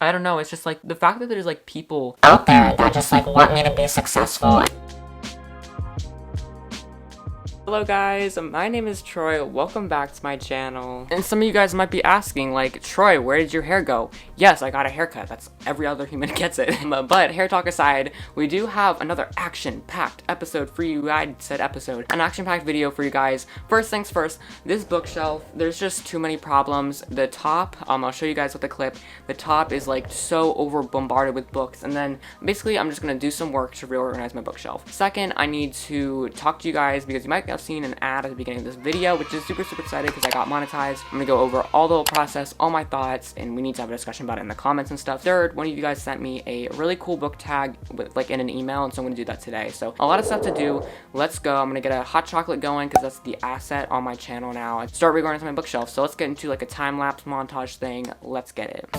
I don't know, it's just like the fact that there's like people out there that just like want me to be successful. Hello guys, my name is Troy, welcome back to my channel. And some of you guys might be asking like, Troy, where did your hair go? Yes, I got a haircut, that's every other human gets it. But hair talk aside, we do have another action-packed episode for you. I said episode, an action-packed video for you guys. First things first, this bookshelf, there's just too many problems. The top, I'll show you guys with the clip, the top is like so over bombarded with books, and then basically I'm just gonna do some work to reorganize my bookshelf. Second, I need to talk to you guys because you might have seen an ad at the beginning of this video, which is super excited because I got monetized. I'm gonna go over all the whole process, all my thoughts, and we need to have a discussion about it in the comments and stuff. Third, one of you guys sent me a really cool book tag with like in an email, and so I'm gonna do that today. So a lot of stuff to do. Let's go. I'm gonna get a hot chocolate going because that's the asset on my channel now. I start reorganizing my bookshelf. So let's get into like a time-lapse montage thing. Let's get it.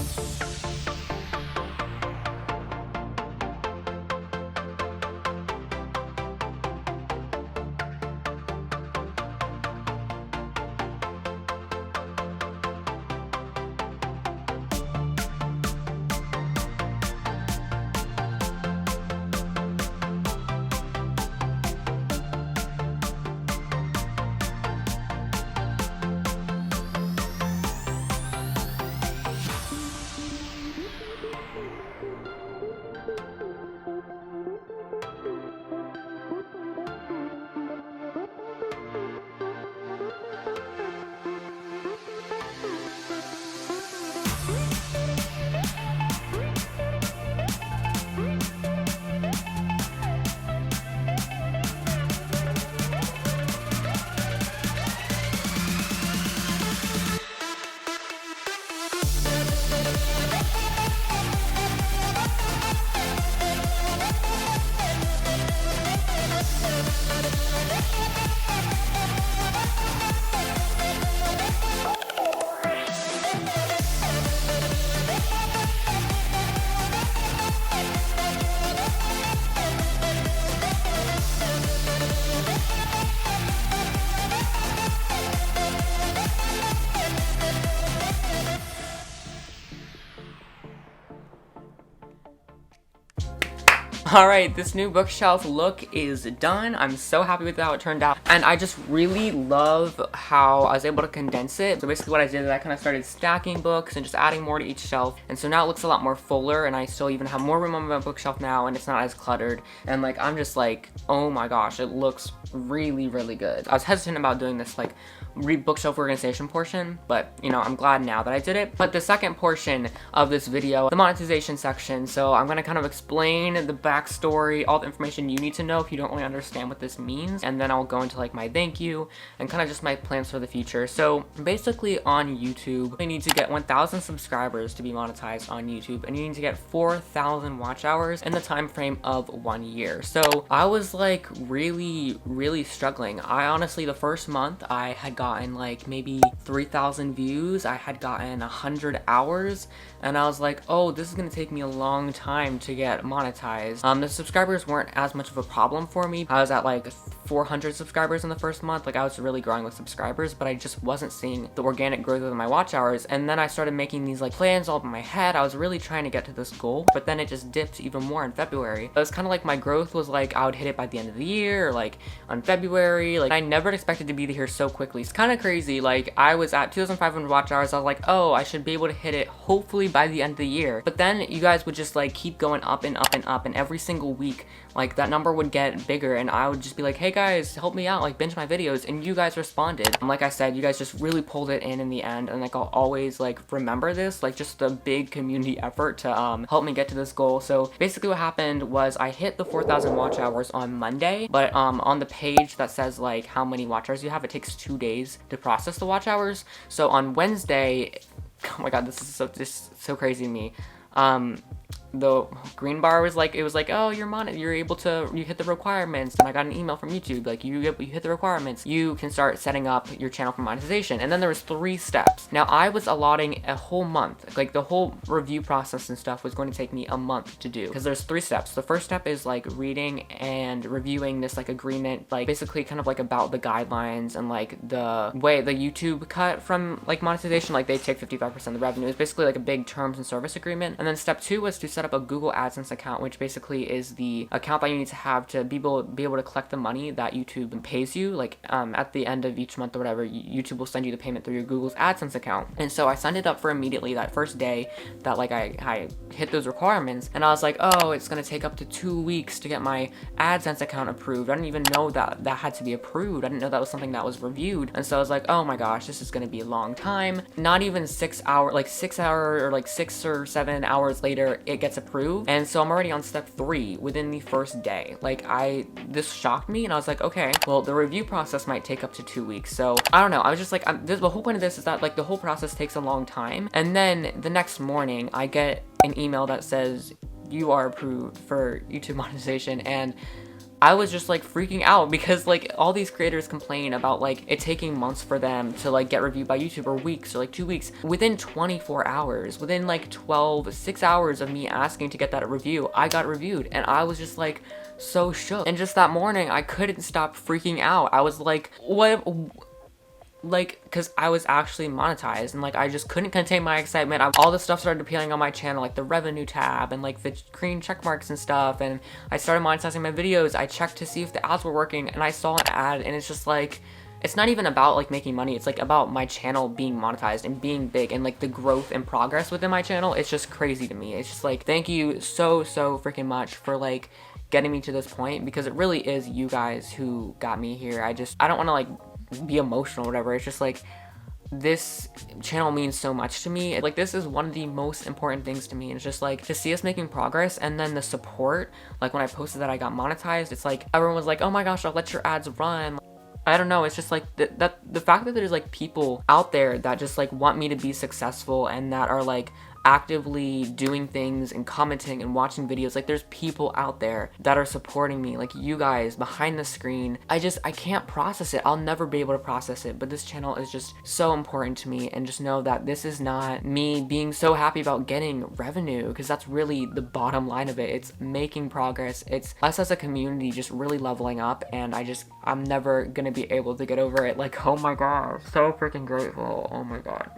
Alright, this new bookshelf look is done. I'm so happy with how it turned out. And I just really love how I was able to condense it. So basically what I did is I kind of started stacking books and just adding more to each shelf. And so now it looks a lot more fuller, and I still even have more room on my bookshelf now, and it's not as cluttered. And like, I'm just like, oh my gosh, it looks really good. I was hesitant about doing this like bookshelf organization portion, but you know, I'm glad now that I did it. But the second portion of this video, the monetization section, so I'm gonna kind of explain the backstory, all the information you need to know if you don't really understand what this means, and then I'll go into like my thank you and kind of just my plans for the future. So basically on YouTube, you need to get 1,000 subscribers to be monetized on YouTube, and you need to get 4,000 watch hours in the time frame of 1 year. So I was like really struggling. I honestly, the first month I had gotten like maybe 3,000 views, I had gotten 100 hours, and I was like, oh, this is gonna take me a long time to get monetized. The subscribers weren't as much of a problem for me. I was at like 400 subscribers in the first month. Like, I was really growing with subscribers, but I just wasn't seeing the organic growth of my watch hours. And then I started making these like plans all in my head. I was really trying to get to this goal, but then it just dipped even more in February. It was kind of like my growth was like I would hit it by the end of the year, or like on February. Like, I never expected to be here so quickly. It's kind of crazy. Like, I was at 2,500 watch hours. I was like, oh, I should be able to hit it hopefully by the end of the year. But then you guys would just like keep going up and up and up, and every single week like that number would get bigger, and I would just be like, hey guys, help me out, like binge my videos, and you guys responded. And like I said, you guys just really pulled it in the end, and like I'll always like remember this, like just a big community effort to help me get to this goal. So basically what happened was I hit the 4,000 watch hours on Monday, but on the page that says like how many watch hours you have, it takes 2 days to process the watch hours. So on Wednesday, oh my god, this is so crazy to me. the green bar was like, it was like, oh, you're able to, you hit the requirements, and I got an email from YouTube like, you hit the requirements, you can start setting up your channel for monetization. And then there was 3 steps. Now I was allotting a whole month, like the whole review process and stuff was going to take me a month to do, because there's 3 steps. The first step is like reading and reviewing this like agreement, like basically kind of like about the guidelines and like the way the YouTube cut from like monetization, like they take 55% of the revenue. It's basically like a big terms and service agreement. And then step 2 was to set up a Google AdSense account, which basically is the account that you need to have to be able to collect the money that YouTube pays you, like at the end of each month or whatever. YouTube will send you the payment through your Google's AdSense account. And so I signed it up for immediately that first day that like I hit those requirements, and I was like, oh, it's gonna take up to 2 weeks to get my AdSense account approved. I didn't even know that had to be approved. I didn't know that was something that was reviewed. And so I was like, oh my gosh, this is gonna be a long time. Not even 6 hours, like 6 hours or like 6 or 7 hours later, it gets approved. And so I'm already on step 3 within the first day. Like this shocked me, and I was like, okay, well, the review process might take up to 2 weeks. So I don't know. I was just like, the whole point of this is that like the whole process takes a long time. And then the next morning I get an email that says you are approved for YouTube monetization. And I was just like freaking out, because like all these creators complain about like it taking months for them to like get reviewed by YouTube, or weeks, or like 2 weeks. Within 24 hours, within like 6 hours of me asking to get that review, I got reviewed. And I was just like so shook. And just that morning I couldn't stop freaking out. I was like, what? Like, because I was actually monetized, and like I just couldn't contain my excitement. All the stuff started appearing on my channel, like the revenue tab and like the green check marks and stuff, and I started monetizing my videos. I checked to see if the ads were working, and I saw an ad, and it's just like, it's not even about like making money. It's like about my channel being monetized and being big, and like the growth and progress within my channel. It's just crazy to me. It's just like, thank you so freaking much for like getting me to this point, because it really is you guys who got me here. I don't want to like be emotional or whatever. It's just like, this channel means so much to me. Like, this is one of the most important things to me. And it's just like to see us making progress, and then the support. Like when I posted that I got monetized, it's like everyone was like, oh my gosh, I'll let your ads run. I don't know, it's just like the fact that there's like people out there that just like want me to be successful, and that are like actively doing things and commenting and watching videos. Like, there's people out there that are supporting me, like you guys behind the screen. I can't process it. I'll never be able to process it, but this channel is just so important to me. And just know that this is not me being so happy about getting revenue, because that's really the bottom line of it. It's making progress. It's us as a community just really leveling up, and I'm never gonna be able to get over it. Like, oh my god, so freaking grateful. Oh my god.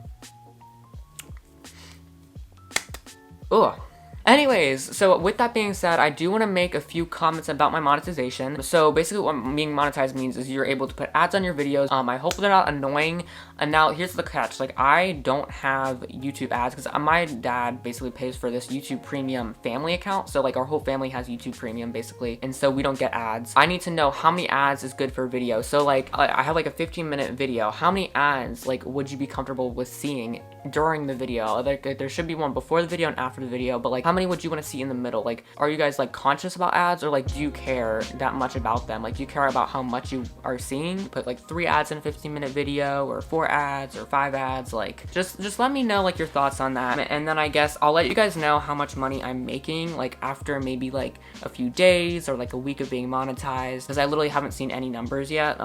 Ugh. Anyways, so with that being said, I do want to make a few comments about my monetization. So basically what being monetized means is you're able to put ads on your videos. I hope they're not annoying. And now here's the catch. Like, I don't have YouTube ads because my dad basically pays for this YouTube Premium family account. So like our whole family has YouTube Premium basically. And so we don't get ads. I need to know how many ads is good for a video. So like I have like a 15-minute video. How many ads like would you be comfortable with seeing during the video? Like there should be one before the video and after the video, but like how many would you want to see in the middle? Like, are you guys like conscious about ads, or like do you care that much about them? Like, do you care about how much you are seeing? Put like 3 ads in a 15-minute video, or 4 ads, or 5 ads. Like, just let me know like your thoughts on that. And then I guess I'll let you guys know how much money I'm making like after maybe like a few days or like a week of being monetized, because I literally haven't seen any numbers yet,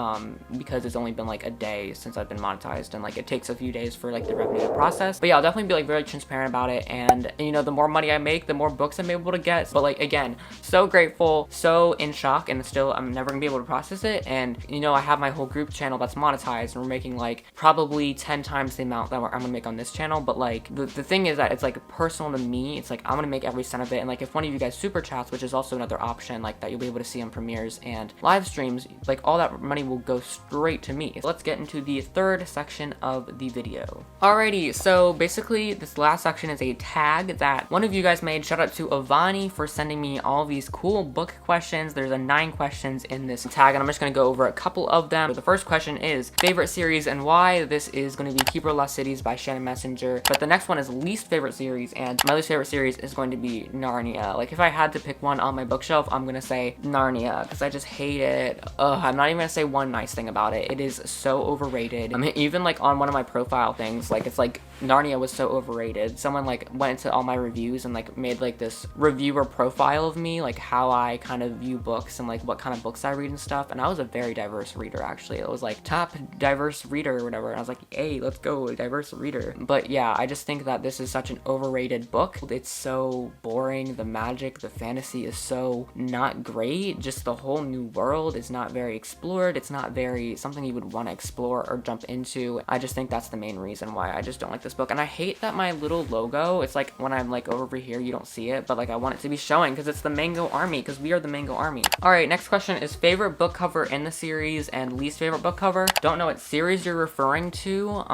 because it's only been like a day since I've been monetized, and like it takes a few days for like the revenue to process. But yeah, I'll definitely be like very transparent about it. And you know, the more money I make, the more books I'm able to get. But like, again, so grateful, so in shock, and still I'm never gonna be able to process it. And you know, I have my whole group channel that's monetized, and we're making like probably 10 times the amount that I'm gonna make on this channel. But like the thing is that it's like personal to me. It's like I'm gonna make every cent of it. And like if one of you guys super chats, which is also another option like that you'll be able to see on premieres and live streams, like all that money will go straight to me. So let's get into the third section of the video. Alrighty, so basically this last section is a tag that one of you guys made. Shout out to Avani for sending me all these cool book questions. There's 9 questions in this tag, and I'm just gonna go over a couple of them. So the first question is favorite series and why. This is gonna be Keeper Lost Cities by Shannon Messenger. But the next one is least favorite series, and my least favorite series is going to be Narnia. Like if I had to pick one on my bookshelf, I'm gonna say Narnia, because I just hate it. I'm not even gonna say one nice thing about it. It is so overrated. I mean, even like on one of my profile things, like it's like Narnia was so overrated. Someone like went into all my reviews and like made like this reviewer profile of me, like how I kind of view books and like what kind of books I read and stuff. And I was a very diverse reader, actually. It was like top diverse reader or whatever. And I was like, hey, let's go, diverse reader. But yeah, I just think that this is such an overrated book. It's so boring. The magic, the fantasy is so not great. Just the whole new world is not very explored. It's not very something you would want to explore or jump into. I just think that's the main reason why I just don't like this book. And I hate that my little logo, it's like when I'm like over here, you don't see it, but like I want it to be showing because it's the Mango Army, because we are the Mango Army. All right, next question is favorite book cover in the series and least favorite book cover. Don't know what series you're referring to,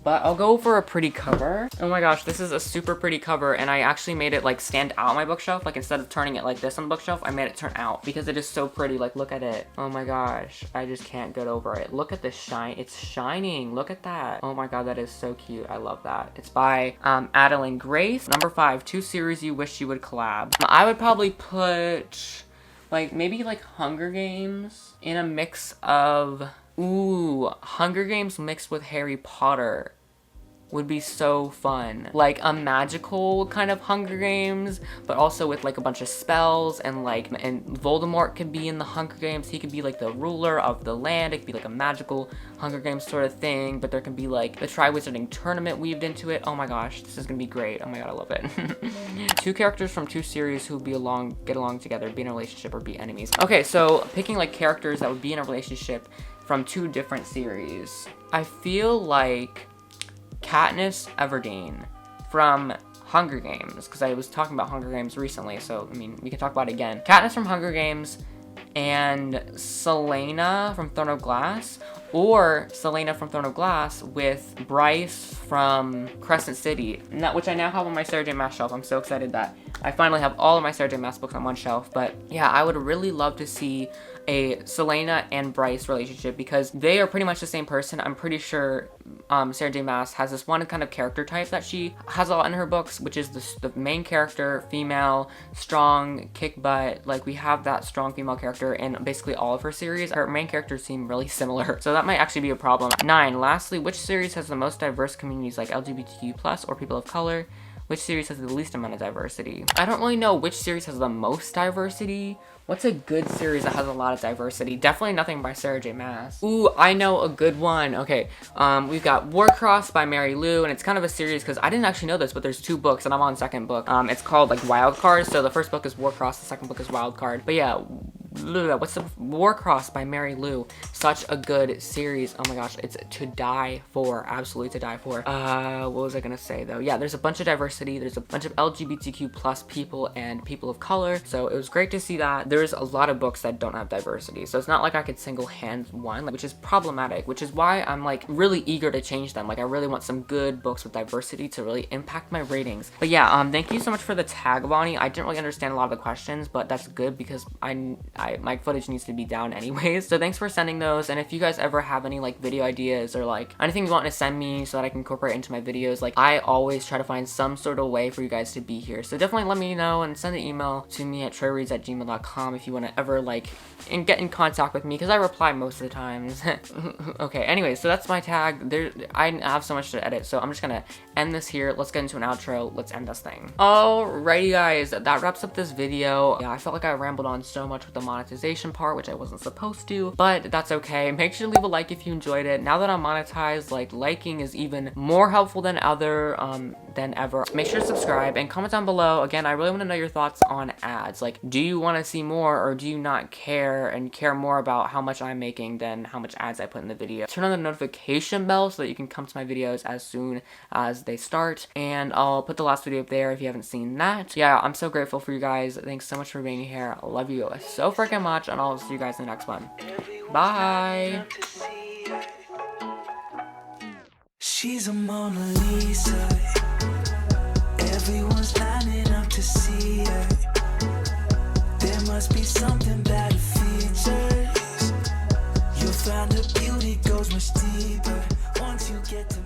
but I'll go for a pretty cover. Oh my gosh, this is a super pretty cover, and I actually made it like stand out on my bookshelf. Like instead of turning it like this on the bookshelf, I made it turn out because it is so pretty. Like look at it. Oh my gosh, I just can't get over it. Look at the shine. It's shining. Look at that. Oh my god, that is so cute. I love that. It's by Adeline Grace. Number 5, 2 series you wish you would collab. I would probably put like maybe like Hunger Games in a mix of, ooh, Hunger Games mixed with Harry Potter would be so fun. Like a magical kind of Hunger Games, but also with like a bunch of spells and like, and Voldemort could be in the Hunger Games. He could be like the ruler of the land. It could be like a magical Hunger Games sort of thing, but there can be like the Triwizarding Tournament weaved into it. Oh my gosh, this is gonna be great. Oh my god, I love it. 2 characters from 2 series who get along together, be in a relationship or be enemies. Okay, so picking like characters that would be in a relationship from 2 different series. I feel like Katniss Everdeen from Hunger Games, because I was talking about Hunger Games recently, so I mean we can talk about it again. Katniss from Hunger Games and Selena from Throne of Glass, or Selena from Throne of Glass with Bryce from Crescent City, which I now have on my Sarah J Maas shelf. I'm so excited that I finally have all of my Sarah J Maas books on one shelf. But yeah, I would really love to see a Selena and Bryce relationship because they are pretty much the same person. I'm pretty sure Sarah J Maas has this one kind of character type that she has a lot in her books, which is the main character, female, strong, kick butt. Like we have that strong female character in basically all of her series. Her main characters seem really similar, so that might actually be a problem. 9, lastly, which series has the most diverse communities like LGBTQ+ or people of color? Which series has the least amount of diversity? I don't really know which series has the most diversity. What's a good series that has a lot of diversity? Definitely nothing by Sarah J Maas. Ooh, I know a good one. Okay, we've got Warcross by Mary Lou, and it's kind of a series because I didn't actually know this, but there's 2 books, and I'm on 2nd book. It's called like Wild Cards. So the first book is Warcross, the 2nd book is Wild Card. But yeah, what's the Warcross by Mary Lou? Such a good series. Oh my gosh, it's to die for. Absolutely to die for. What was I gonna say though? Yeah, there's a bunch of diversity. There's a bunch of LGBTQ+ people and people of color. So it was great to see that. There's a lot of books that don't have diversity. So it's not like I could single hand one, which is problematic, which is why I'm like really eager to change them. Like I really want some good books with diversity to really impact my ratings. But yeah, thank you so much for the tag, Avani. I didn't really understand a lot of the questions, but that's good because my footage needs to be down anyways. So thanks for sending those. And if you guys ever have any like video ideas or like anything you want to send me so that I can incorporate into my videos, like I always try to find some sort of way for you guys to be here. So definitely let me know and send an email to me at troyreads@gmail.com if you want to ever like get in contact with me, because I reply most of the times. Okay, anyway, so that's my tag. I have so much to edit, so I'm just gonna end this here. Let's get into an outro. Let's end this thing. Alrighty guys, that wraps up this video. Yeah, I felt like I rambled on so much with the monetization part, which I wasn't supposed to, but that's okay. Make sure to leave a like if you enjoyed it. Now that I'm monetized, like liking is even more helpful than ever. Make sure to subscribe and comment down below. Again, I really want to know your thoughts on ads. Like, do you want to see more, or do you not care and care more about how much I'm making than how much ads I put in the video? Turn on the notification bell so that you can come to my videos as soon as they start, and I'll put the last video up there if you haven't seen that. Yeah, I'm so grateful for you guys. Thanks so much for being here. I love you so freaking much, and I'll see you guys in the next one. Bye. She's a Mona Lisa. Everyone's lining up to see her. There must be something about her features. You'll find her beauty goes much deeper once you get to